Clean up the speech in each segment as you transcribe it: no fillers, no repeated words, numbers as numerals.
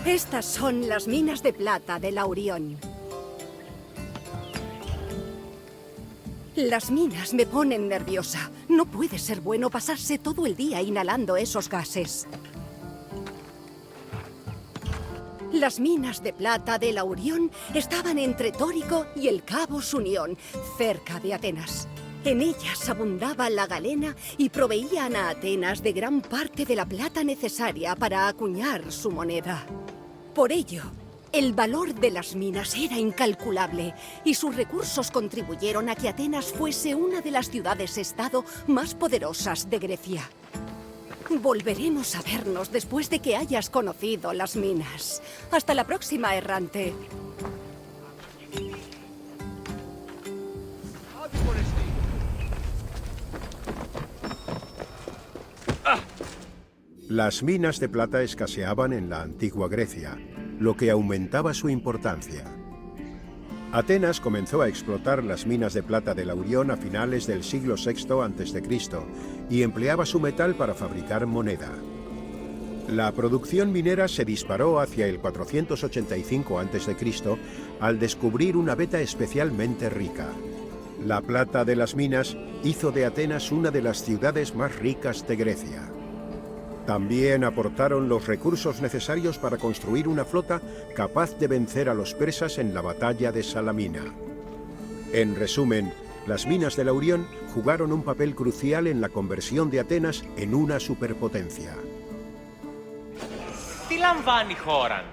Estas son las minas de plata de Laurión. Las minas me ponen nerviosa. No puede ser bueno pasarse todo el día inhalando esos gases. Las minas de plata de Laurión estaban entre Tórico y el Cabo Sunión, cerca de Atenas. En ellas abundaba la galena y proveían a Atenas de gran parte de la plata necesaria para acuñar su moneda. Por ello, el valor de las minas era incalculable y sus recursos contribuyeron a que Atenas fuese una de las ciudades-estado más poderosas de Grecia. Volveremos a vernos después de que hayas conocido las minas. Hasta la próxima, errante. Las minas de plata escaseaban en la antigua Grecia, lo que aumentaba su importancia. Atenas comenzó a explotar las minas de plata de Laurión a finales del siglo VI a.C. y empleaba su metal para fabricar moneda. La producción minera se disparó hacia el 485 a.C. al descubrir una veta especialmente rica. La plata de las minas hizo de Atenas una de las ciudades más ricas de Grecia. También aportaron los recursos necesarios para construir una flota capaz de vencer a los persas en la batalla de Salamina. En resumen, las minas de Laurión jugaron un papel crucial en la conversión de Atenas en una superpotencia. Τι λαμβάνει χώραν?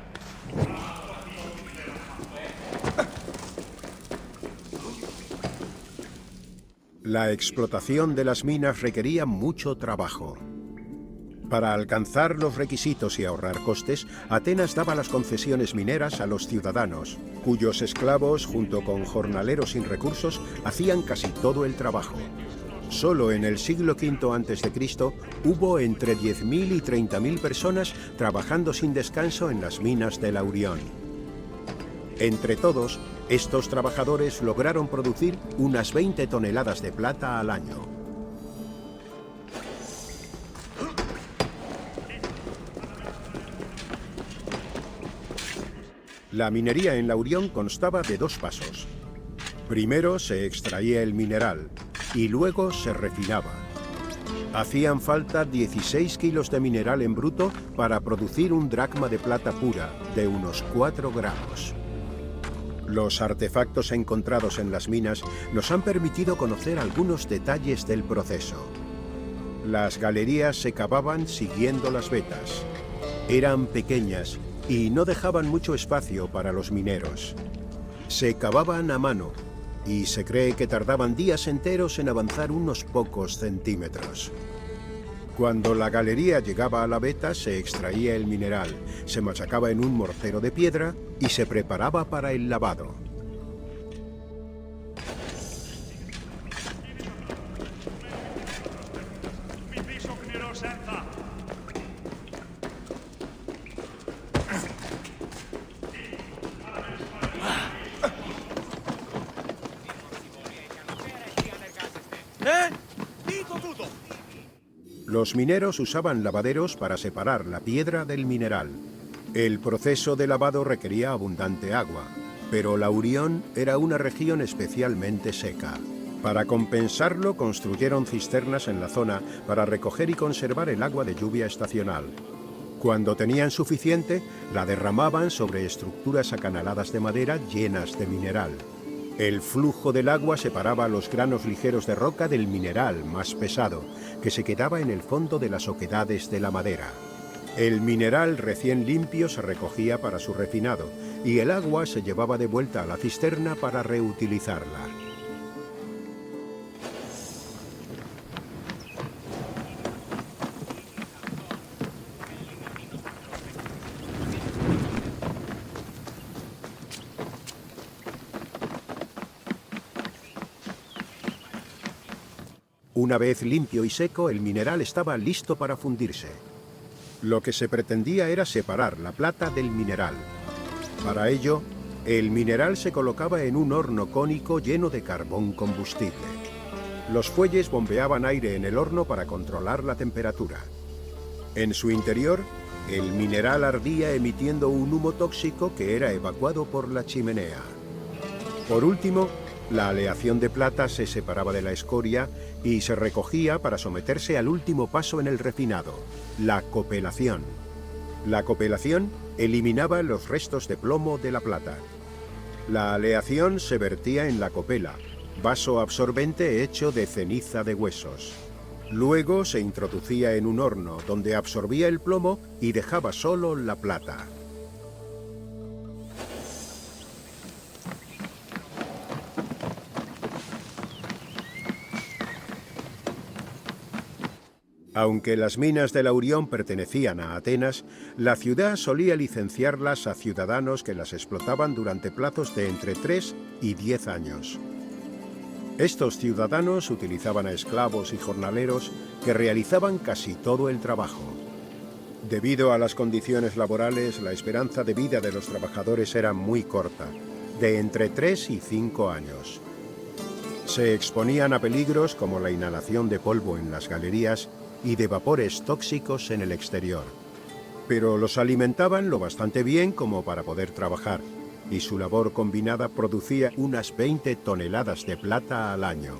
La explotación de las minas requería mucho trabajo. Para alcanzar los requisitos y ahorrar costes, Atenas daba las concesiones mineras a los ciudadanos, cuyos esclavos, junto con jornaleros sin recursos, hacían casi todo el trabajo. Solo en el siglo V a.C. hubo entre 10.000 y 30.000 personas trabajando sin descanso en las minas de Laurión. Entre todos, estos trabajadores lograron producir unas 20 toneladas de plata al año. La minería en Laurión constaba de dos pasos. Primero se extraía el mineral y luego se refinaba. Hacían falta 16 kilos de mineral en bruto para producir un dracma de plata pura de unos 4 gramos. Los artefactos encontrados en las minas nos han permitido conocer algunos detalles del proceso. Las galerías se cavaban siguiendo las vetas. Eran pequeñas y no dejaban mucho espacio para los mineros. Se cavaban a mano y se cree que tardaban días enteros en avanzar unos pocos centímetros. Cuando la galería llegaba a la veta, se extraía el mineral, se machacaba en un mortero de piedra y se preparaba para el lavado. Los mineros usaban lavaderos para separar la piedra del mineral. El proceso de lavado requería abundante agua, pero Laurión era una región especialmente seca. Para compensarlo, construyeron cisternas en la zona para recoger y conservar el agua de lluvia estacional. Cuando tenían suficiente, la derramaban sobre estructuras acanaladas de madera llenas de mineral. El flujo del agua separaba los granos ligeros de roca del mineral más pesado, que se quedaba en el fondo de las oquedades de la madera. El mineral recién limpio se recogía para su refinado y el agua se llevaba de vuelta a la cisterna para reutilizarla. Una vez limpio y seco, el mineral estaba listo para fundirse. Lo que se pretendía era separar la plata del mineral. Para ello, El mineral se colocaba en un horno cónico lleno de carbón combustible. Los fuelles bombeaban aire en el horno para controlar la temperatura. En su interior, el mineral ardía emitiendo un humo tóxico que era evacuado por la chimenea. Por último, la aleación de plata se separaba de la escoria y se recogía para someterse al último paso en el refinado, la copelación. La copelación eliminaba los restos de plomo de la plata. La aleación se vertía en la copela, vaso absorbente hecho de ceniza de huesos. Luego se introducía en un horno donde absorbía el plomo y dejaba solo la plata. Aunque las minas del Aurión pertenecían a Atenas, la ciudad solía licenciarlas a ciudadanos que las explotaban durante plazos de entre 3 y 10 años. Estos ciudadanos utilizaban a esclavos y jornaleros que realizaban casi todo el trabajo. Debido a las condiciones laborales, la esperanza de vida de los trabajadores era muy corta, de entre 3 y 5 años. Se exponían a peligros como la inhalación de polvo en las galerías y de vapores tóxicos en el exterior. Pero los alimentaban lo bastante bien como para poder trabajar, y su labor combinada producía unas 20 toneladas de plata al año.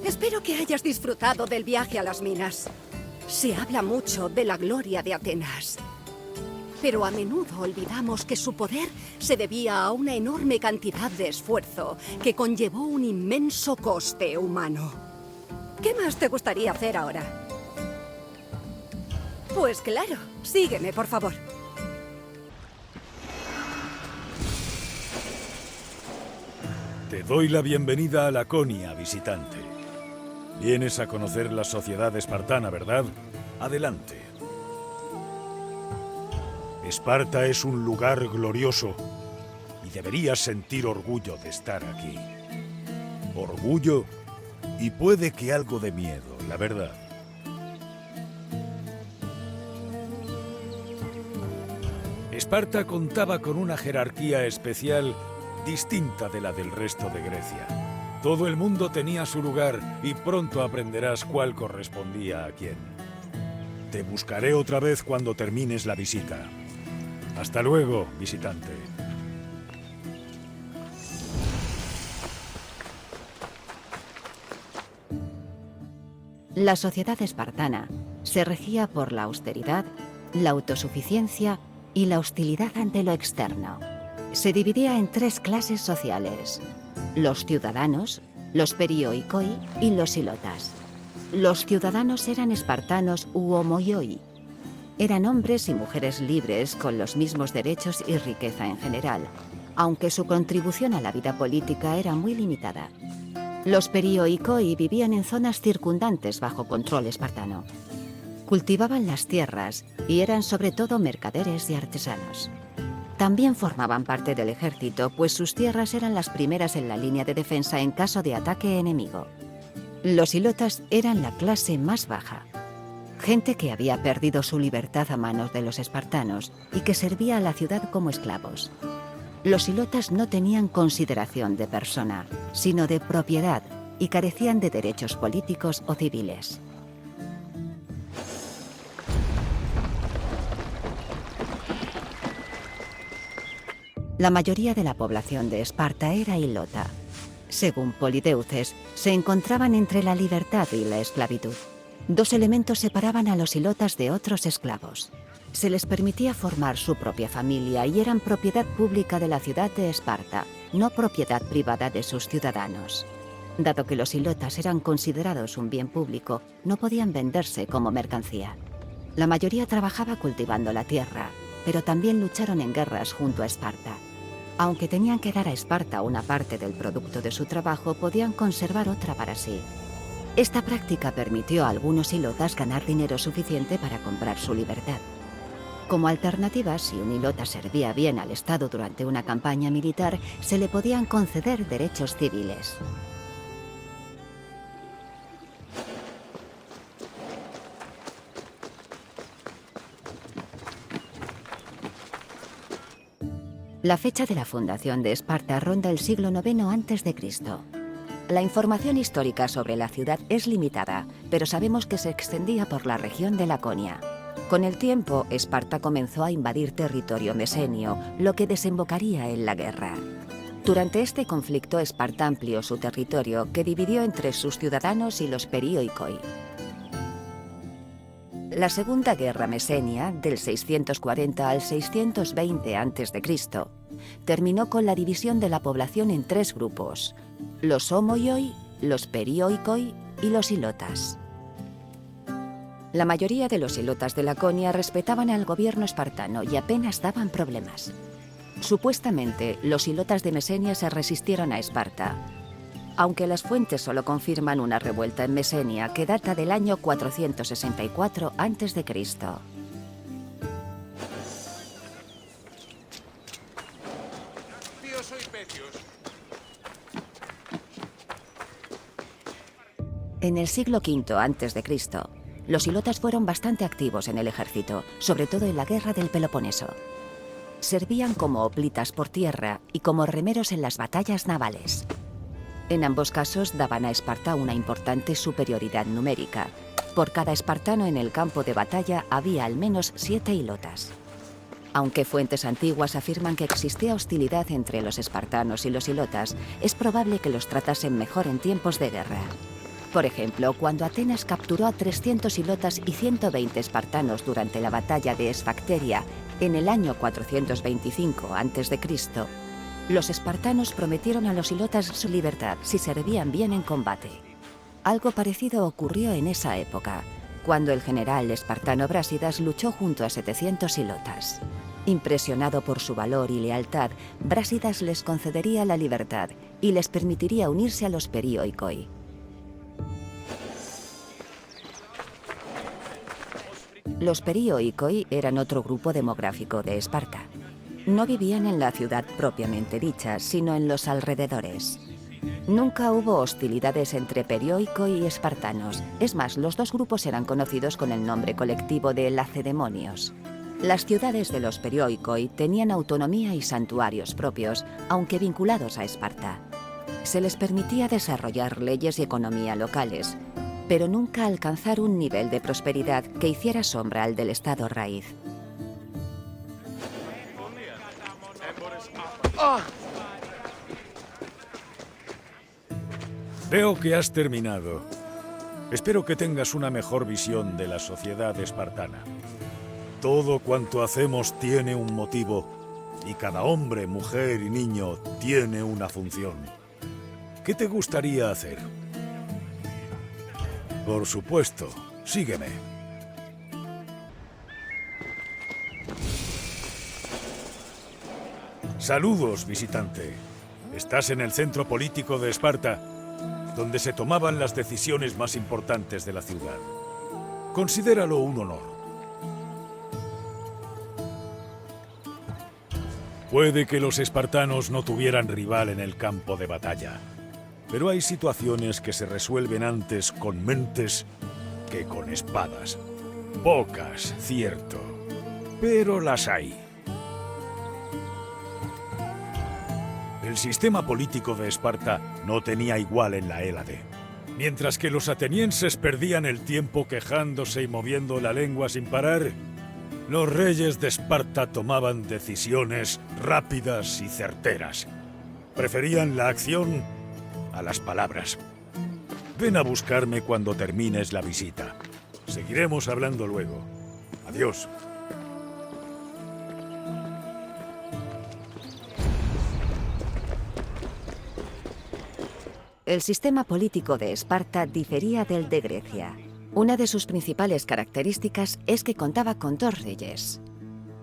Espero que hayas disfrutado del viaje a las minas. Se habla mucho de la gloria de Atenas, pero a menudo olvidamos que su poder se debía a una enorme cantidad de esfuerzo que conllevó un inmenso coste humano. ¿Qué más te gustaría hacer ahora? Pues claro, sígueme, por favor. Te doy la bienvenida a Laconia, visitante. Vienes a conocer la sociedad espartana, ¿verdad? Adelante. Esparta es un lugar glorioso y deberías sentir orgullo de estar aquí. Orgullo y puede que algo de miedo, la verdad. Esparta contaba con una jerarquía especial distinta de la del resto de Grecia. Todo el mundo tenía su lugar y pronto aprenderás cuál correspondía a quién. Te buscaré otra vez cuando termines la visita. Hasta luego, visitante. La sociedad espartana se regía por la austeridad, la autosuficiencia y la hostilidad ante lo externo. Se dividía en 3 clases sociales: los ciudadanos, los perioikoi y los ilotas. Los ciudadanos eran espartanos u homoioi. Eran hombres y mujeres libres con los mismos derechos y riqueza en general, aunque su contribución a la vida política era muy limitada. Los perioikoi vivían en zonas circundantes bajo control espartano. Cultivaban las tierras y eran sobre todo mercaderes y artesanos. También formaban parte del ejército, pues sus tierras eran las primeras en la línea de defensa en caso de ataque enemigo. Los ilotas eran la clase más baja. Gente que había perdido su libertad a manos de los espartanos y que servía a la ciudad como esclavos. Los ilotas no tenían consideración de persona, sino de propiedad, y carecían de derechos políticos o civiles. La mayoría de la población de Esparta era ilota. Según Polideuces, se encontraban entre la libertad y la esclavitud. 2 elementos separaban a los ilotas de otros esclavos. Se les permitía formar su propia familia y eran propiedad pública de la ciudad de Esparta, no propiedad privada de sus ciudadanos. Dado que los ilotas eran considerados un bien público, no podían venderse como mercancía. La mayoría trabajaba cultivando la tierra, pero también lucharon en guerras junto a Esparta. Aunque tenían que dar a Esparta una parte del producto de su trabajo, podían conservar otra para sí. Esta práctica permitió a algunos ilotas ganar dinero suficiente para comprar su libertad. Como alternativa, si un ilota servía bien al Estado durante una campaña militar, se le podían conceder derechos civiles. La fecha de la fundación de Esparta ronda el siglo IX a.C. La información histórica sobre la ciudad es limitada, pero sabemos que se extendía por la región de Laconia. Con el tiempo, Esparta comenzó a invadir territorio mesenio, lo que desembocaría en la guerra. Durante este conflicto, Esparta amplió su territorio, que dividió entre sus ciudadanos y los perioikoi. La Segunda Guerra Mesenia, del 640 al 620 a.C., terminó con la división de la población en tres grupos: los homoioi, los perioikoi y los ilotas. La mayoría de los ilotas de Laconia respetaban al gobierno espartano y apenas daban problemas. Supuestamente, los ilotas de Mesenia se resistieron a Esparta, aunque las fuentes solo confirman una revuelta en Mesenia que data del año 464 a.C. En el siglo V a.C., los ilotas fueron bastante activos en el ejército, sobre todo en la guerra del Peloponeso. Servían como hoplitas por tierra y como remeros en las batallas navales. En ambos casos daban a Esparta una importante superioridad numérica. Por cada espartano en el campo de batalla había al menos 7 ilotas. Aunque fuentes antiguas afirman que existía hostilidad entre los espartanos y los ilotas, es probable que los tratasen mejor en tiempos de guerra. Por ejemplo, cuando Atenas capturó a 300 ilotas y 120 espartanos durante la batalla de Esfacteria en el año 425 a.C., los espartanos prometieron a los ilotas su libertad si servían bien en combate. Algo parecido ocurrió en esa época, cuando el general espartano Brásidas luchó junto a 700 ilotas. Impresionado por su valor y lealtad, Brásidas les concedería la libertad y les permitiría unirse a los perioikoi. Los perioikoi eran otro grupo demográfico de Esparta. No vivían en la ciudad propiamente dicha, sino en los alrededores. Nunca hubo hostilidades entre perioikoi y espartanos. Es más, los dos grupos eran conocidos con el nombre colectivo de lacedemonios. Las ciudades de los perioikoi tenían autonomía y santuarios propios, aunque vinculados a Esparta. Se les permitía desarrollar leyes y economía locales, pero nunca alcanzar un nivel de prosperidad que hiciera sombra al del estado raíz. Veo que has terminado. Espero que tengas una mejor visión de la sociedad espartana. Todo cuanto hacemos tiene un motivo, y cada hombre, mujer y niño tiene una función. ¿Qué te gustaría hacer? Por supuesto, sígueme. Saludos, visitante. Estás en el centro político de Esparta, donde se tomaban las decisiones más importantes de la ciudad. Considéralo un honor. Puede que los espartanos no tuvieran rival en el campo de batalla, pero hay situaciones que se resuelven antes con mentes que con espadas. Pocas, cierto, pero las hay. El sistema político de Esparta no tenía igual en la Hélade. Mientras que los atenienses perdían el tiempo quejándose y moviendo la lengua sin parar, los reyes de Esparta tomaban decisiones rápidas y certeras. Preferían la acción a las palabras. Ven a buscarme cuando termines la visita. Seguiremos hablando luego. Adiós. El sistema político de Esparta difería del de Grecia. Una de sus principales características es que contaba con dos reyes.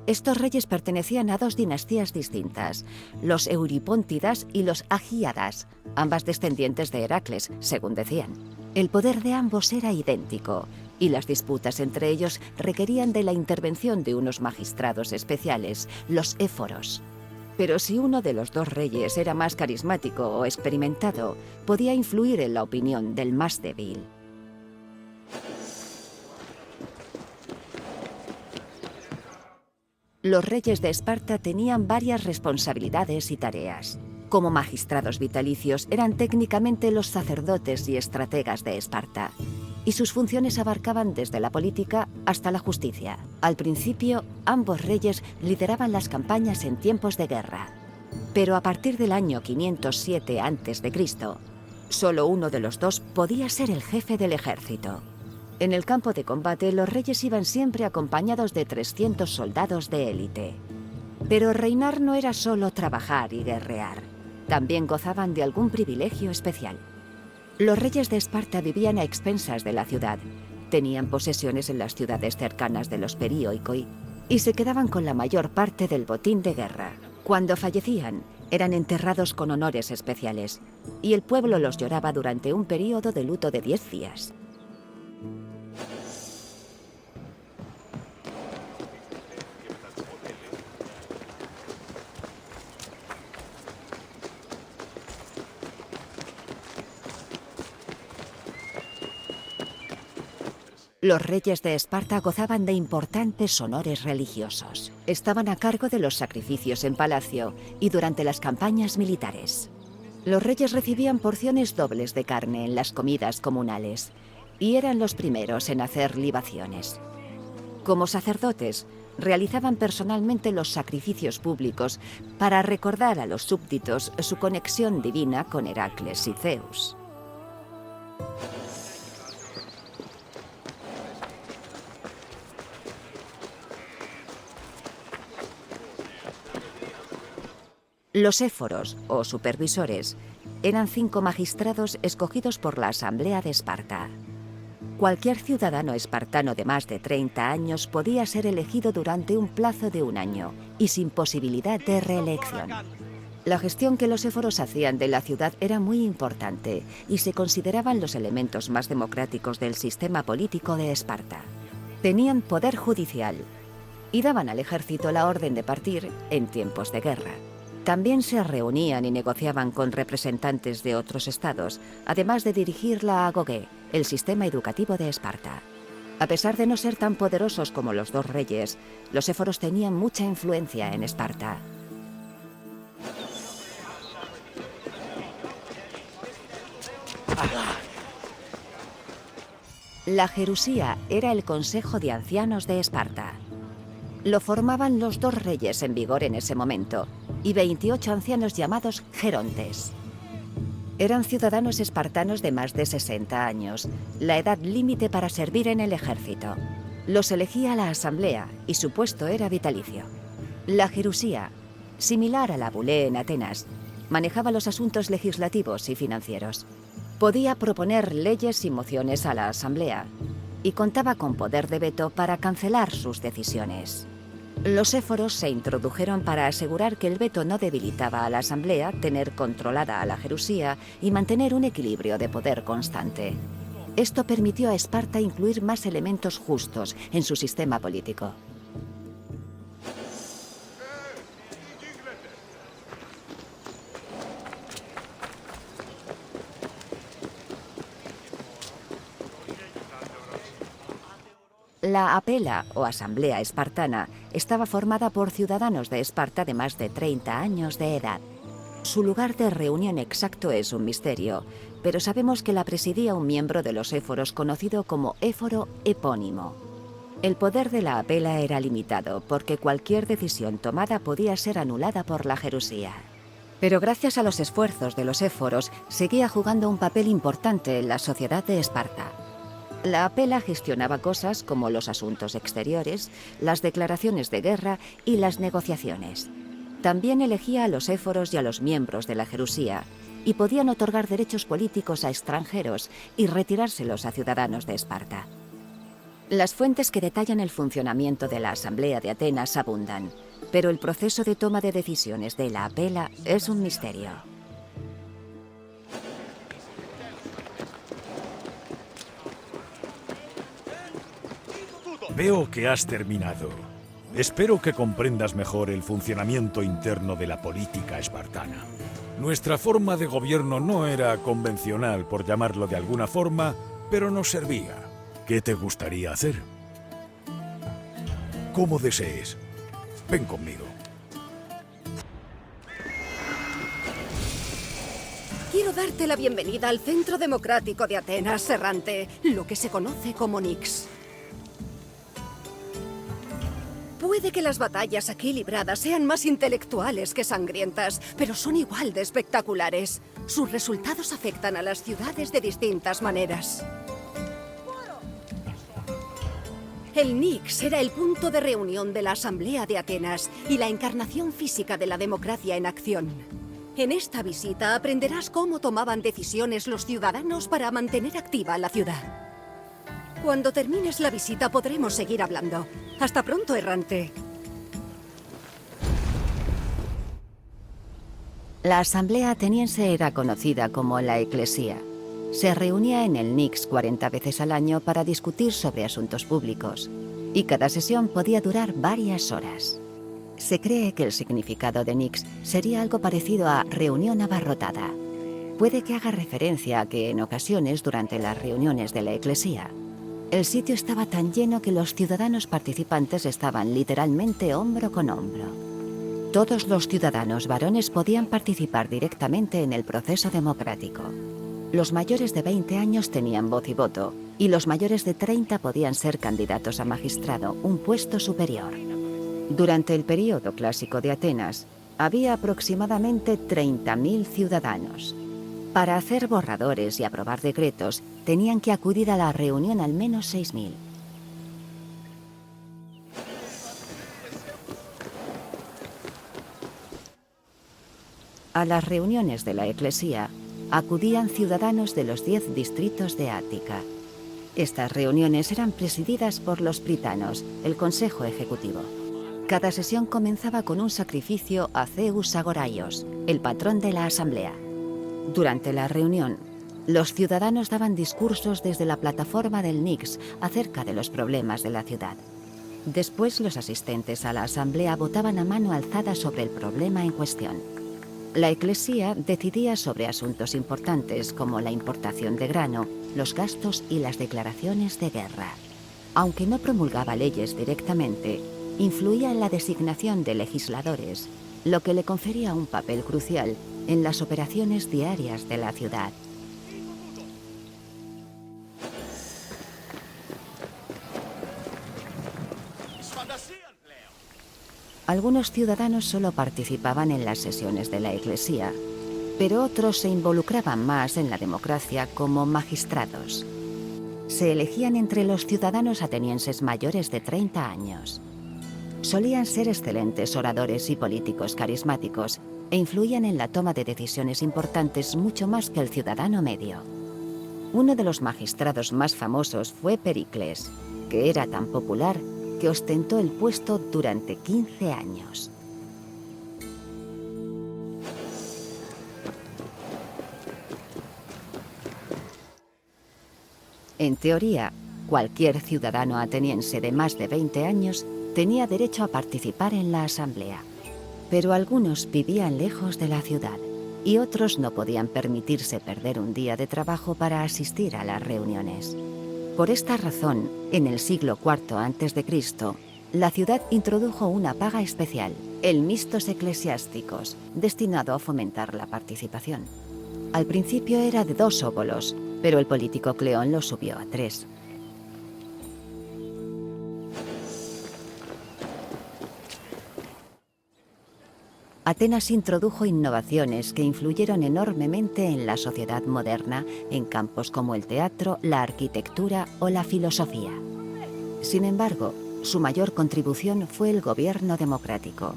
Estos reyes pertenecían a dos dinastías distintas, los Euripóntidas y los Agíadas, ambas descendientes de Heracles, según decían. El poder de ambos era idéntico, y las disputas entre ellos requerían de la intervención de unos magistrados especiales, los éforos. Pero si uno de los dos reyes era más carismático o experimentado, podía influir en la opinión del más débil. Los reyes de Esparta tenían varias responsabilidades y tareas. Como magistrados vitalicios, eran técnicamente los sacerdotes y estrategas de Esparta, y sus funciones abarcaban desde la política hasta la justicia. Al principio, ambos reyes lideraban las campañas en tiempos de guerra. Pero a partir del año 507 a.C., solo uno de los dos podía ser el jefe del ejército. En el campo de combate, los reyes iban siempre acompañados de 300 soldados de élite. Pero reinar no era solo trabajar y guerrear. También gozaban de algún privilegio especial. Los reyes de Esparta vivían a expensas de la ciudad, tenían posesiones en las ciudades cercanas de los Perioikoi y se quedaban con la mayor parte del botín de guerra. Cuando fallecían, eran enterrados con honores especiales, y el pueblo los lloraba durante un período de luto de 10 días. Los reyes de Esparta gozaban de importantes honores religiosos. Estaban a cargo de los sacrificios en palacio y durante las campañas militares. Los reyes recibían porciones dobles de carne en las comidas comunales y eran los primeros en hacer libaciones. Como sacerdotes, realizaban personalmente los sacrificios públicos para recordar a los súbditos su conexión divina con Heracles y Zeus. Los éforos, o supervisores, eran 5 magistrados escogidos por la Asamblea de Esparta. Cualquier ciudadano espartano de más de 30 años podía ser elegido durante un plazo de 1 año y sin posibilidad de reelección. La gestión que los éforos hacían de la ciudad era muy importante y se consideraban los elementos más democráticos del sistema político de Esparta. Tenían poder judicial y daban al ejército la orden de partir en tiempos de guerra. También se reunían y negociaban con representantes de otros estados, además de dirigir la Agogé, el sistema educativo de Esparta. A pesar de no ser tan poderosos como los 2 reyes, los éforos tenían mucha influencia en Esparta. La Gerusía era el consejo de ancianos de Esparta. Lo formaban los 2 reyes en vigor en ese momento y 28 ancianos llamados gerontes. Eran ciudadanos espartanos de más de 60 años, la edad límite para servir en el ejército. Los elegía la asamblea y su puesto era vitalicio. La Gerusía, similar a la Bulé en Atenas, manejaba los asuntos legislativos y financieros. Podía proponer leyes y mociones a la asamblea y contaba con poder de veto para cancelar sus decisiones. Los éforos se introdujeron para asegurar que el veto no debilitaba a la asamblea, tener controlada a la Gerusía y mantener un equilibrio de poder constante. Esto permitió a Esparta incluir más elementos justos en su sistema político. La Apela, o Asamblea Espartana, estaba formada por ciudadanos de Esparta de más de 30 años de edad. Su lugar de reunión exacto es un misterio, pero sabemos que la presidía un miembro de los éforos conocido como éforo epónimo. El poder de la Apela era limitado, porque cualquier decisión tomada podía ser anulada por la Gerusía. Pero gracias a los esfuerzos de los éforos, seguía jugando un papel importante en la sociedad de Esparta. La Apela gestionaba cosas como los asuntos exteriores, las declaraciones de guerra y las negociaciones. También elegía a los éforos y a los miembros de la Gerusía, y podían otorgar derechos políticos a extranjeros y retirárselos a ciudadanos de Esparta. Las fuentes que detallan el funcionamiento de la Asamblea de Atenas abundan, pero el proceso de toma de decisiones de la Apela es un misterio. Veo que has terminado. Espero que comprendas mejor el funcionamiento interno de la política espartana. Nuestra forma de gobierno no era convencional, por llamarlo de alguna forma, pero nos servía. ¿Qué te gustaría hacer? Como desees. Ven conmigo. Quiero darte la bienvenida al Centro Democrático de Atenas, errante, lo que se conoce como Nix. Puede que las batallas aquí libradas sean más intelectuales que sangrientas, pero son igual de espectaculares. Sus resultados afectan a las ciudades de distintas maneras. El Nix era el punto de reunión de la Asamblea de Atenas y la encarnación física de la democracia en acción. En esta visita aprenderás cómo tomaban decisiones los ciudadanos para mantener activa la ciudad. Cuando termines la visita podremos seguir hablando. Hasta pronto, errante. La asamblea ateniense era conocida como la Eclesía. Se reunía en el Nix 40 veces al año para discutir sobre asuntos públicos, y cada sesión podía durar varias horas. Se cree que el significado de Nix sería algo parecido a reunión abarrotada. Puede que haga referencia a que en ocasiones durante las reuniones de la Eclesía, el sitio estaba tan lleno que los ciudadanos participantes estaban literalmente hombro con hombro. Todos los ciudadanos varones podían participar directamente en el proceso democrático. Los mayores de 20 años tenían voz y voto, y los mayores de 30 podían ser candidatos a magistrado, un puesto superior. Durante el período clásico de Atenas, había aproximadamente 30.000 ciudadanos. Para hacer borradores y aprobar decretos, tenían que acudir a la reunión al menos 6.000. A las reuniones de la Eclesía acudían ciudadanos de los 10 distritos de Ática. Estas reuniones eran presididas por los pritanos, el Consejo Ejecutivo. Cada sesión comenzaba con un sacrificio a Zeus Agoraios, el patrón de la asamblea. Durante la reunión, los ciudadanos daban discursos desde la plataforma del Nix acerca de los problemas de la ciudad. Después, los asistentes a la asamblea votaban a mano alzada sobre el problema en cuestión. La Eclesía decidía sobre asuntos importantes como la importación de grano, los gastos y las declaraciones de guerra. Aunque no promulgaba leyes directamente, influía en la designación de legisladores, lo que le confería un papel crucial en las operaciones diarias de la ciudad. Algunos ciudadanos solo participaban en las sesiones de la Eclesía, pero otros se involucraban más en la democracia como magistrados. Se elegían entre los ciudadanos atenienses mayores de 30 años. Solían ser excelentes oradores y políticos carismáticos e influían en la toma de decisiones importantes mucho más que el ciudadano medio. Uno de los magistrados más famosos fue Pericles, que era tan popular que ostentó el puesto durante 15 años. En teoría, cualquier ciudadano ateniense de más de 20 años tenía derecho a participar en la asamblea. Pero algunos vivían lejos de la ciudad y otros no podían permitirse perder un día de trabajo para asistir a las reuniones. Por esta razón, en el siglo IV a.C., la ciudad introdujo una paga especial, el mistos eclesiásticos, destinado a fomentar la participación. Al principio era de 2 óbolos, pero el político Cleón lo subió a 3. Atenas introdujo innovaciones que influyeron enormemente en la sociedad moderna en campos como el teatro, la arquitectura o la filosofía. Sin embargo, su mayor contribución fue el gobierno democrático,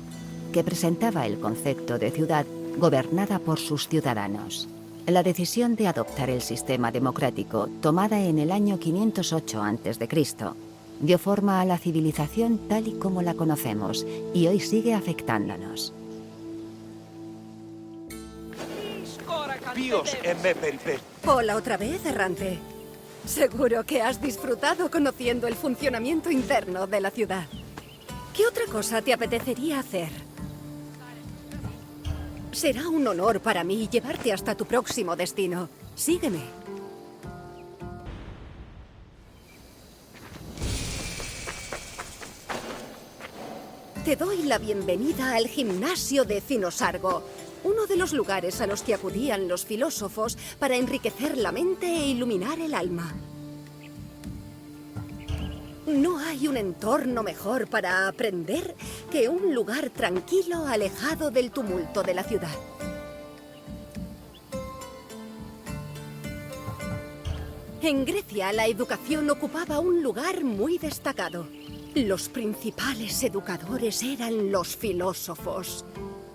que presentaba el concepto de ciudad gobernada por sus ciudadanos. La decisión de adoptar el sistema democrático, tomada en el año 508 a.C., dio forma a la civilización tal y como la conocemos y hoy sigue afectándonos. Hola otra vez, errante. Seguro que has disfrutado conociendo el funcionamiento interno de la ciudad. ¿Qué otra cosa te apetecería hacer? Será un honor para mí llevarte hasta tu próximo destino. Sígueme. Te doy la bienvenida al gimnasio de Cinosargo, uno de los lugares a los que acudían los filósofos para enriquecer la mente e iluminar el alma. No hay un entorno mejor para aprender que un lugar tranquilo, alejado del tumulto de la ciudad. En Grecia, la educación ocupaba un lugar muy destacado. Los principales educadores eran los filósofos,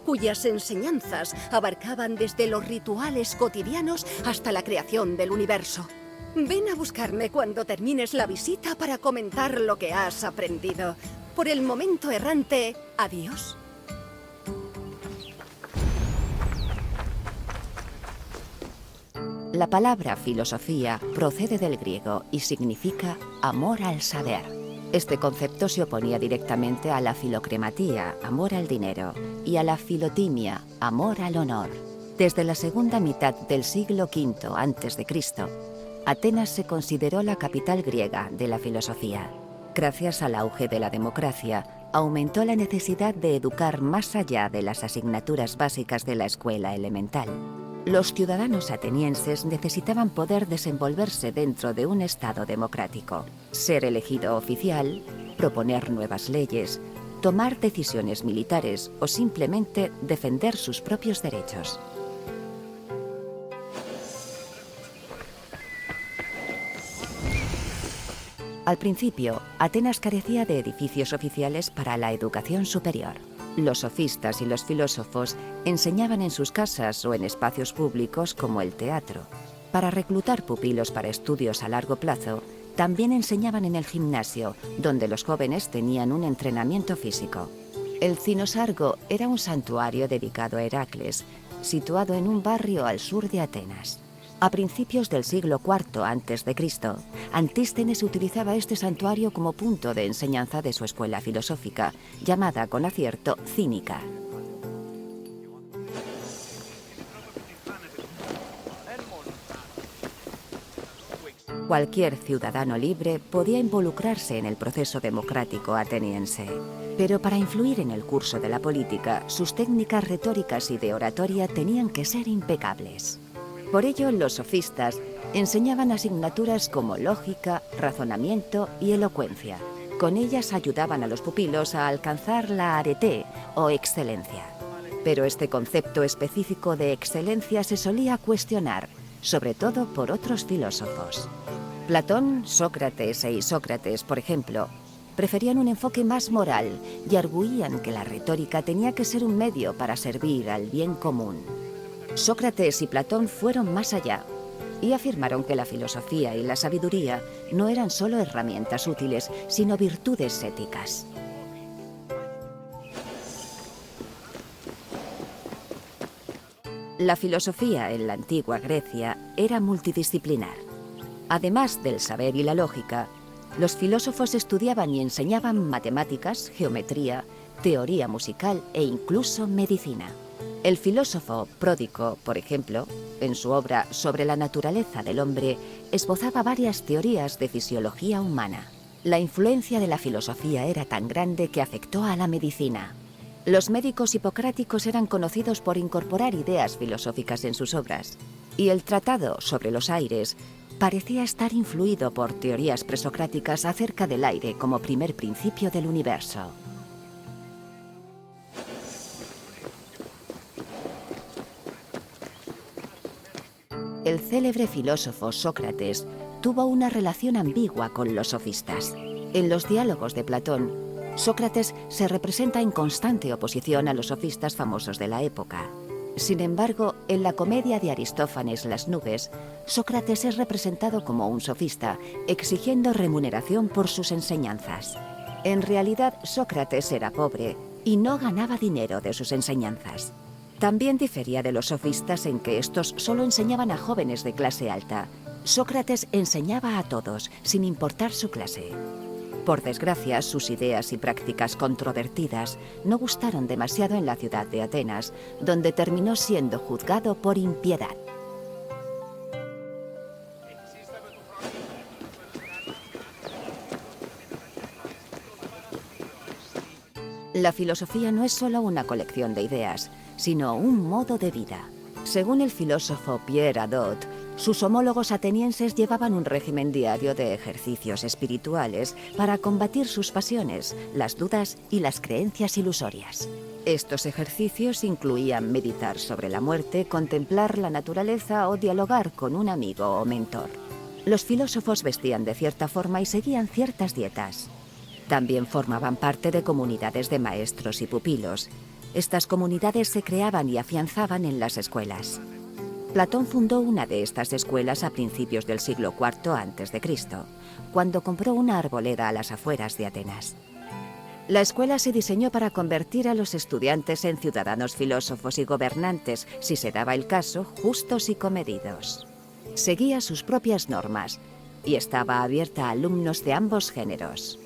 cuyas enseñanzas abarcaban desde los rituales cotidianos hasta la creación del universo. Ven a buscarme cuando termines la visita para comentar lo que has aprendido. Por el momento errante, adiós. La palabra filosofía procede del griego y significa amor al saber. Este concepto se oponía directamente a la filocrematía, amor al dinero, y a la filotimia, amor al honor. Desde la segunda mitad del siglo V a.C., Atenas se consideró la capital griega de la filosofía. Gracias al auge de la democracia, aumentó la necesidad de educar más allá de las asignaturas básicas de la escuela elemental. Los ciudadanos atenienses necesitaban poder desenvolverse dentro de un Estado democrático, ser elegido oficial, proponer nuevas leyes, tomar decisiones militares o simplemente defender sus propios derechos. Al principio, Atenas carecía de edificios oficiales para la educación superior. Los sofistas y los filósofos enseñaban en sus casas o en espacios públicos como el teatro. Para reclutar pupilos para estudios a largo plazo, también enseñaban en el gimnasio, donde los jóvenes tenían un entrenamiento físico. El Cinosargo era un santuario dedicado a Heracles, situado en un barrio al sur de Atenas. A principios del siglo IV a.C., Antístenes utilizaba este santuario como punto de enseñanza de su escuela filosófica, llamada con acierto cínica. Cualquier ciudadano libre podía involucrarse en el proceso democrático ateniense. Pero para influir en el curso de la política, sus técnicas retóricas y de oratoria tenían que ser impecables. Por ello, los sofistas enseñaban asignaturas como lógica, razonamiento y elocuencia. Con ellas ayudaban a los pupilos a alcanzar la arete o excelencia. Pero este concepto específico de excelencia se solía cuestionar, sobre todo por otros filósofos. Platón, Sócrates e Isócrates, por ejemplo, preferían un enfoque más moral y arguían que la retórica tenía que ser un medio para servir al bien común. Sócrates y Platón fueron más allá y afirmaron que la filosofía y la sabiduría no eran solo herramientas útiles, sino virtudes éticas. La filosofía en la antigua Grecia era multidisciplinar. Además del saber y la lógica, los filósofos estudiaban y enseñaban matemáticas, geometría, teoría musical e incluso medicina. El filósofo Pródico, por ejemplo, en su obra Sobre la naturaleza del hombre, esbozaba varias teorías de fisiología humana. La influencia de la filosofía era tan grande que afectó a la medicina. Los médicos hipocráticos eran conocidos por incorporar ideas filosóficas en sus obras, y el Tratado sobre los aires parecía estar influido por teorías presocráticas acerca del aire como primer principio del universo. El célebre filósofo Sócrates tuvo una relación ambigua con los sofistas. En los diálogos de Platón, Sócrates se representa en constante oposición a los sofistas famosos de la época. Sin embargo, en la comedia de Aristófanes Las nubes, Sócrates es representado como un sofista, exigiendo remuneración por sus enseñanzas. En realidad, Sócrates era pobre y no ganaba dinero de sus enseñanzas. También difería de los sofistas en que estos solo enseñaban a jóvenes de clase alta. Sócrates enseñaba a todos, sin importar su clase. Por desgracia, sus ideas y prácticas controvertidas no gustaron demasiado en la ciudad de Atenas, donde terminó siendo juzgado por impiedad. La filosofía no es solo una colección de ideas, sino un modo de vida. Según el filósofo Pierre Hadot, sus homólogos atenienses llevaban un régimen diario de ejercicios espirituales para combatir sus pasiones, las dudas y las creencias ilusorias. Estos ejercicios incluían meditar sobre la muerte, contemplar la naturaleza o dialogar con un amigo o mentor. Los filósofos vestían de cierta forma y seguían ciertas dietas. También formaban parte de comunidades de maestros y pupilos. Estas comunidades se creaban y afianzaban en las escuelas. Platón fundó una de estas escuelas a principios del siglo IV a.C., cuando compró una arboleda a las afueras de Atenas. La escuela se diseñó para convertir a los estudiantes en ciudadanos filósofos y gobernantes, si se daba el caso, justos y comedidos. Seguía sus propias normas y estaba abierta a alumnos de ambos géneros.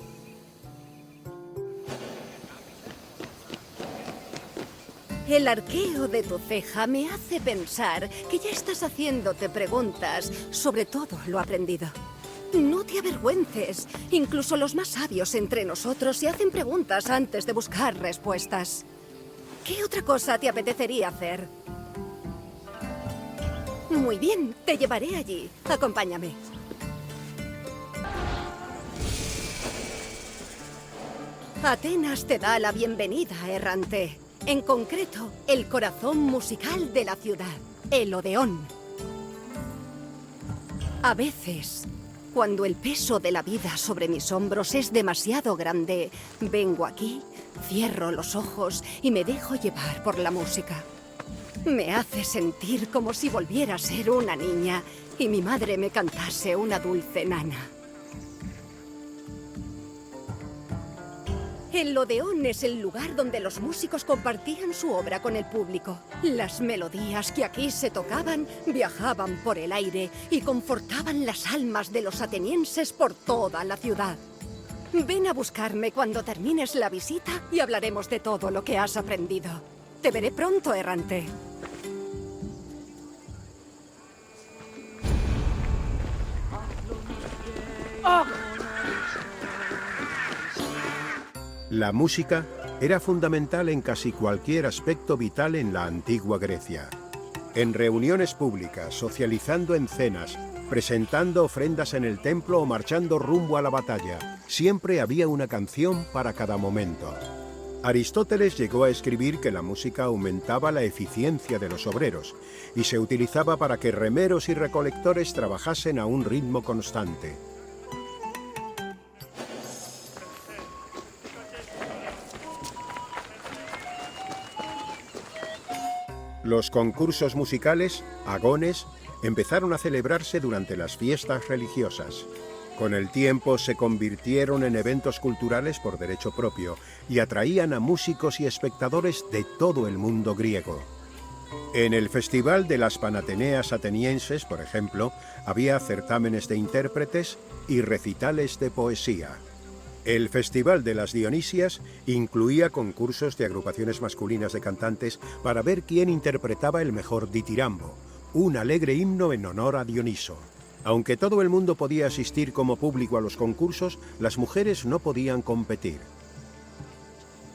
El arqueo de tu ceja me hace pensar que ya estás haciéndote preguntas sobre todo lo aprendido. No te avergüences. Incluso los más sabios entre nosotros se hacen preguntas antes de buscar respuestas. ¿Qué otra cosa te apetecería hacer? Muy bien, te llevaré allí. Acompáñame. Atenas te da la bienvenida, errante. En concreto, el corazón musical de la ciudad, el Odeón. A veces, cuando el peso de la vida sobre mis hombros es demasiado grande, vengo aquí, cierro los ojos y me dejo llevar por la música. Me hace sentir como si volviera a ser una niña y mi madre me cantase una dulce nana. El Odeón es el lugar donde los músicos compartían su obra con el público. Las melodías que aquí se tocaban viajaban por el aire y confortaban las almas de los atenienses por toda la ciudad. Ven a buscarme cuando termines la visita y hablaremos de todo lo que has aprendido. Te veré pronto, errante. La música era fundamental en casi cualquier aspecto vital en la antigua Grecia. En reuniones públicas, socializando en cenas, presentando ofrendas en el templo o marchando rumbo a la batalla, siempre había una canción para cada momento. Aristóteles llegó a escribir que la música aumentaba la eficiencia de los obreros y se utilizaba para que remeros y recolectores trabajasen a un ritmo constante. Los concursos musicales, agones, empezaron a celebrarse durante las fiestas religiosas. Con el tiempo se convirtieron en eventos culturales por derecho propio y atraían a músicos y espectadores de todo el mundo griego. En el Festival de las Panateneas atenienses, por ejemplo, había certámenes de intérpretes y recitales de poesía. El Festival de las Dionisias incluía concursos de agrupaciones masculinas de cantantes para ver quién interpretaba el mejor ditirambo, un alegre himno en honor a Dioniso. Aunque todo el mundo podía asistir como público a los concursos, las mujeres no podían competir.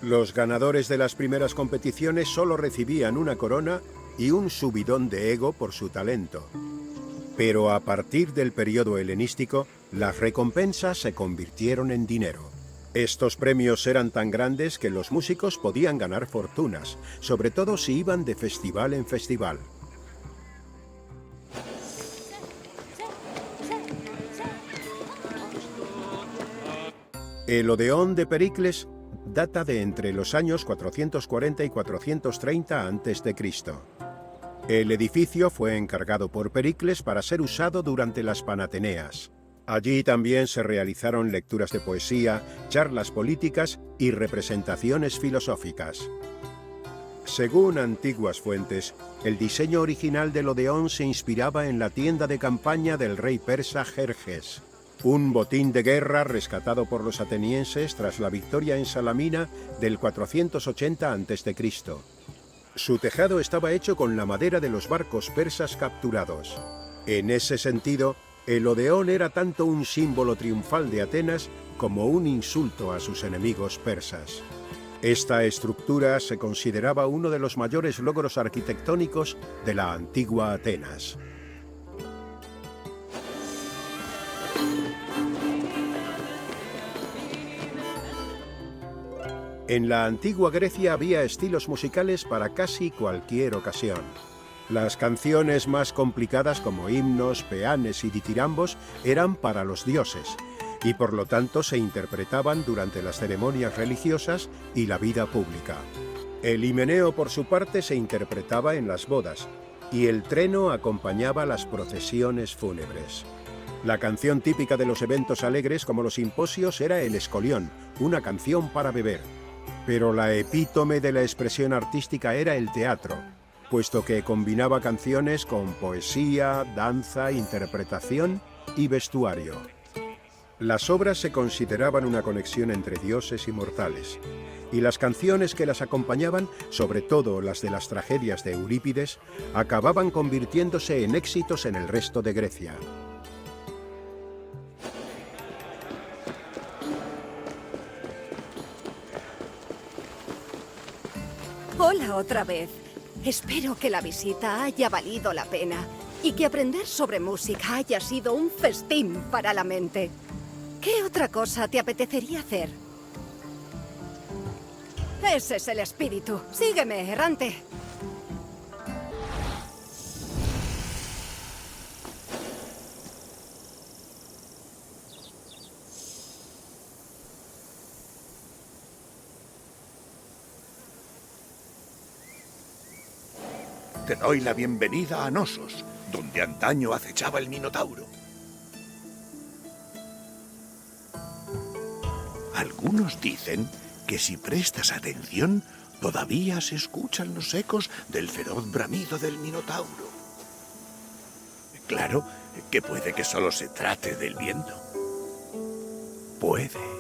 Los ganadores de las primeras competiciones solo recibían una corona y un subidón de ego por su talento. Pero a partir del periodo helenístico, las recompensas se convirtieron en dinero. Estos premios eran tan grandes que los músicos podían ganar fortunas, sobre todo si iban de festival en festival. El Odeón de Pericles data de entre los años 440 y 430 a.C. El edificio fue encargado por Pericles para ser usado durante las Panateneas. Allí también se realizaron lecturas de poesía, charlas políticas y representaciones filosóficas. Según antiguas fuentes, el diseño original del Odeón se inspiraba en la tienda de campaña del rey persa Jerjes, un botín de guerra rescatado por los atenienses tras la victoria en Salamina del 480 a.C. Su tejado estaba hecho con la madera de los barcos persas capturados. En ese sentido, el Odeón era tanto un símbolo triunfal de Atenas como un insulto a sus enemigos persas. Esta estructura se consideraba uno de los mayores logros arquitectónicos de la antigua Atenas. En la antigua Grecia había estilos musicales para casi cualquier ocasión. Las canciones más complicadas como himnos, peanes y ditirambos eran para los dioses, y por lo tanto se interpretaban durante las ceremonias religiosas y la vida pública. El himeneo, por su parte, se interpretaba en las bodas, y el treno acompañaba las procesiones fúnebres. La canción típica de los eventos alegres como los simposios era el escolión, una canción para beber. Pero la epítome de la expresión artística era el teatro, puesto que combinaba canciones con poesía, danza, interpretación y vestuario. Las obras se consideraban una conexión entre dioses y mortales, y las canciones que las acompañaban, sobre todo las de las tragedias de Eurípides, acababan convirtiéndose en éxitos en el resto de Grecia. Hola otra vez. Espero que la visita haya valido la pena y que aprender sobre música haya sido un festín para la mente. ¿Qué otra cosa te apetecería hacer? Ese es el espíritu. Sígueme, errante. Te doy la bienvenida a Nosos, donde antaño acechaba el Minotauro. Algunos dicen que si prestas atención, todavía se escuchan los ecos del feroz bramido del Minotauro. Claro que puede que solo se trate del viento. Puede.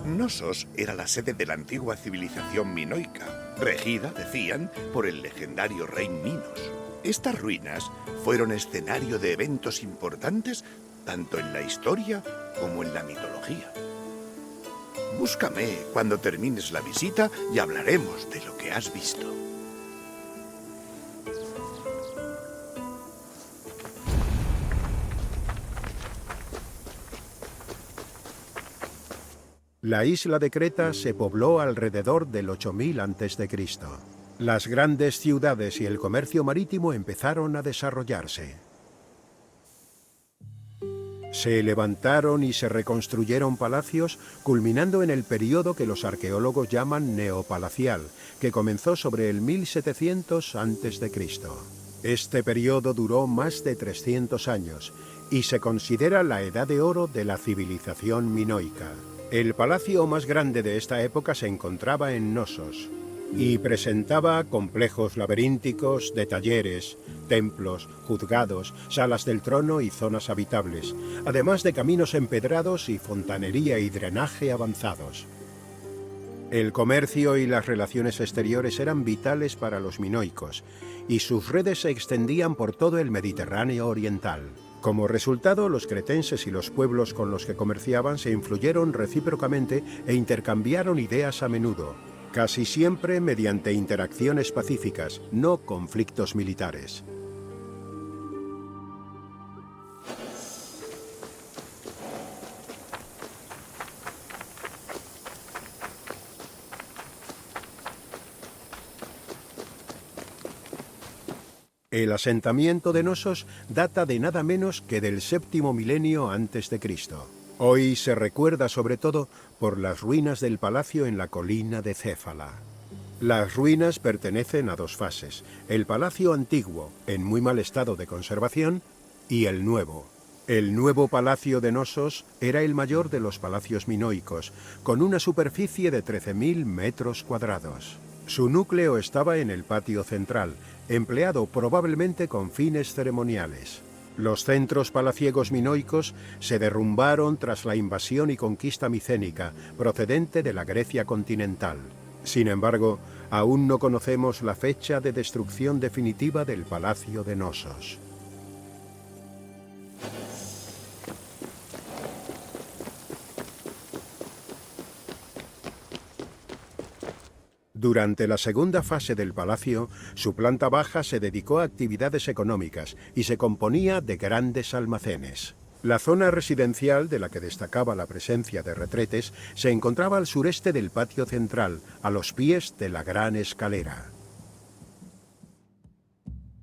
Nosos era la sede de la antigua civilización minoica, regida, decían, por el legendario rey Minos. Estas ruinas fueron escenario de eventos importantes tanto en la historia como en la mitología. Búscame cuando termines la visita y hablaremos de lo que has visto. La isla de Creta se pobló alrededor del 8000 a.C. Las grandes ciudades y el comercio marítimo empezaron a desarrollarse. Se levantaron y se reconstruyeron palacios, culminando en el período que los arqueólogos llaman neopalacial, que comenzó sobre el 1700 a.C. Este período duró más de 300 años y se considera la edad de oro de la civilización minoica. El palacio más grande de esta época se encontraba en Nosos y presentaba complejos laberínticos de talleres, templos, juzgados, salas del trono y zonas habitables, además de caminos empedrados y fontanería y drenaje avanzados. El comercio y las relaciones exteriores eran vitales para los minoicos y sus redes se extendían por todo el Mediterráneo oriental. Como resultado, los cretenses y los pueblos con los que comerciaban se influyeron recíprocamente e intercambiaron ideas a menudo, casi siempre mediante interacciones pacíficas, no conflictos militares. El asentamiento de Nosos data de nada menos que del 7º milenio antes de Cristo. Hoy se recuerda sobre todo por las ruinas del palacio en la colina de Céfala. Las ruinas pertenecen a dos fases: el palacio antiguo, en muy mal estado de conservación, y el nuevo. El nuevo palacio de Nosos era el mayor de los palacios minoicos, con una superficie de 13.000 metros cuadrados. Su núcleo estaba en el patio central, empleado probablemente con fines ceremoniales. Los centros palaciegos minoicos se derrumbaron tras la invasión y conquista micénica, procedente de la Grecia continental. Sin embargo, aún no conocemos la fecha de destrucción definitiva del palacio de Nosos. Durante la segunda fase del palacio, su planta baja se dedicó a actividades económicas y se componía de grandes almacenes. La zona residencial, de la que destacaba la presencia de retretes, se encontraba al sureste del patio central, a los pies de la gran escalera.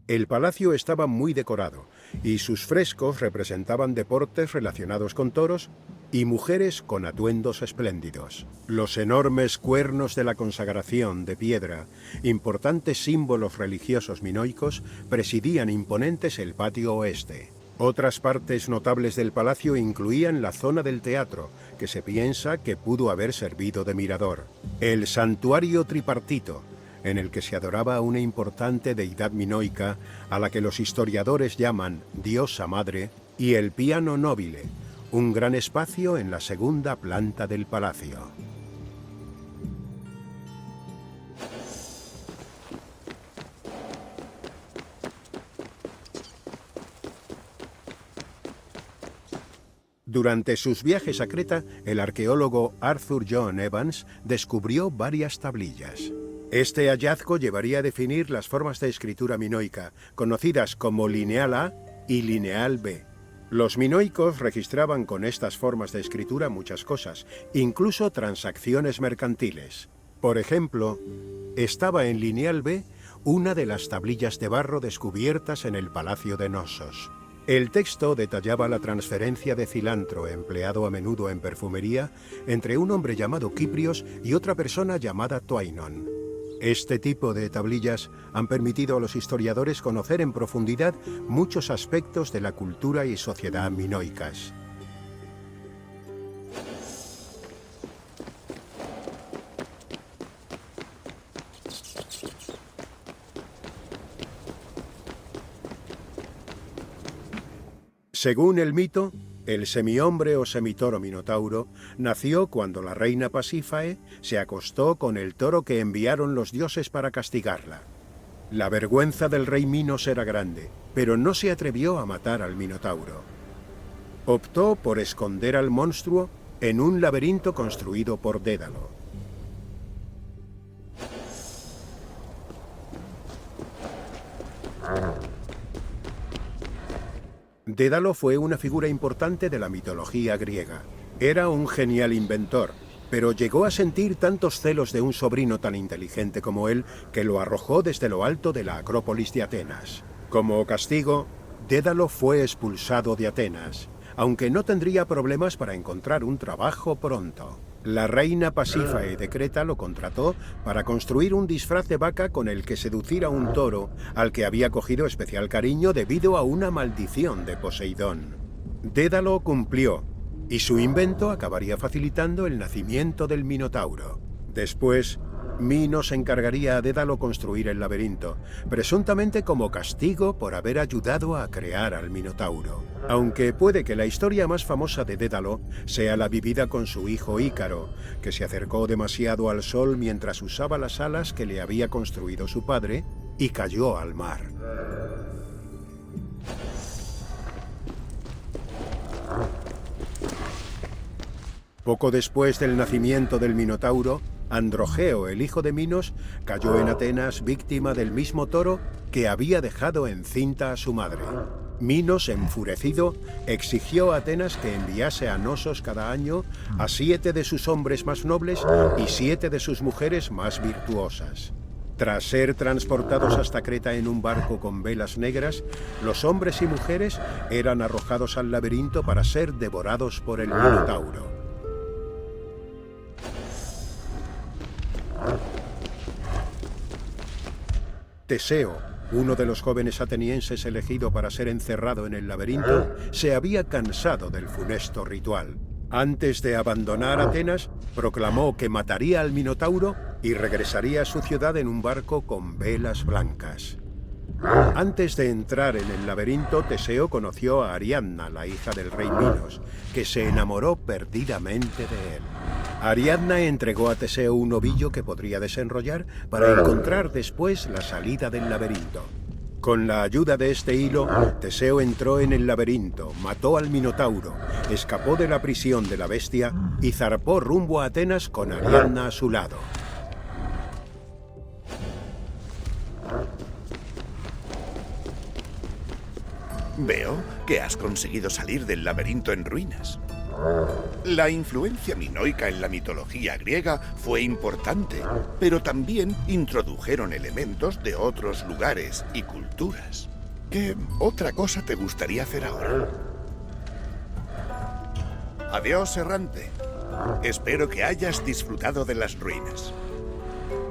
El palacio estaba muy decorado, y sus frescos representaban deportes relacionados con toros y mujeres con atuendos espléndidos. Los enormes cuernos de la consagración de piedra, importantes símbolos religiosos minoicos, presidían imponentes el patio oeste. Otras partes notables del palacio incluían la zona del teatro, que se piensa que pudo haber servido de mirador, el santuario tripartito, en el que se adoraba a una importante deidad minoica a la que los historiadores llaman diosa madre, y el piano nobile, un gran espacio en la segunda planta del palacio. Durante sus viajes a Creta, el arqueólogo Arthur John Evans descubrió varias tablillas. Este hallazgo llevaría a definir las formas de escritura minoica, conocidas como lineal A y lineal B. Los minoicos registraban con estas formas de escritura muchas cosas, incluso transacciones mercantiles. Por ejemplo, estaba en lineal B una de las tablillas de barro descubiertas en el Palacio de Knossos. El texto detallaba la transferencia de cilantro, empleado a menudo en perfumería, entre un hombre llamado Kiprios y otra persona llamada Toinon. Este tipo de tablillas han permitido a los historiadores conocer en profundidad muchos aspectos de la cultura y sociedad minoicas. Según el mito, el semihombre o semitoro minotauro nació cuando la reina Pasífae se acostó con el toro que enviaron los dioses para castigarla. La vergüenza del rey Minos era grande, pero no se atrevió a matar al minotauro. Optó por esconder al monstruo en un laberinto construido por Dédalo. Dédalo fue una figura importante de la mitología griega. Era un genial inventor, pero llegó a sentir tantos celos de un sobrino tan inteligente como él que lo arrojó desde lo alto de la Acrópolis de Atenas. Como castigo, Dédalo fue expulsado de Atenas, aunque no tendría problemas para encontrar un trabajo pronto. La reina Pasífae de Creta lo contrató para construir un disfraz de vaca con el que seducir a un toro al que había cogido especial cariño debido a una maldición de Poseidón. Dédalo cumplió, y su invento acabaría facilitando el nacimiento del Minotauro. Después, Minos encargaría a Dédalo construir el laberinto, presuntamente como castigo por haber ayudado a crear al Minotauro. Aunque puede que la historia más famosa de Dédalo sea la vivida con su hijo Ícaro, que se acercó demasiado al sol mientras usaba las alas que le había construido su padre y cayó al mar. Poco después del nacimiento del Minotauro, Androgeo, el hijo de Minos, cayó en Atenas víctima del mismo toro que había dejado encinta a su madre. Minos, enfurecido, exigió a Atenas que enviase a Knossos cada año a 7 de sus hombres más nobles y 7 de sus mujeres más virtuosas. Tras ser transportados hasta Creta en un barco con velas negras, los hombres y mujeres eran arrojados al laberinto para ser devorados por el Minotauro. Teseo, uno de los jóvenes atenienses elegido para ser encerrado en el laberinto, se había cansado del funesto ritual. Antes de abandonar Atenas, proclamó que mataría al Minotauro y regresaría a su ciudad en un barco con velas blancas. Antes de entrar en el laberinto, Teseo conoció a Ariadna, la hija del rey Minos, que se enamoró perdidamente de él. Ariadna entregó a Teseo un ovillo que podría desenrollar para encontrar después la salida del laberinto. Con la ayuda de este hilo, Teseo entró en el laberinto, mató al Minotauro, escapó de la prisión de la bestia y zarpó rumbo a Atenas con Ariadna a su lado. Veo que has conseguido salir del laberinto en ruinas. La influencia minoica en la mitología griega fue importante, pero también introdujeron elementos de otros lugares y culturas. ¿Qué otra cosa te gustaría hacer ahora? Adiós, errante. Espero que hayas disfrutado de las ruinas.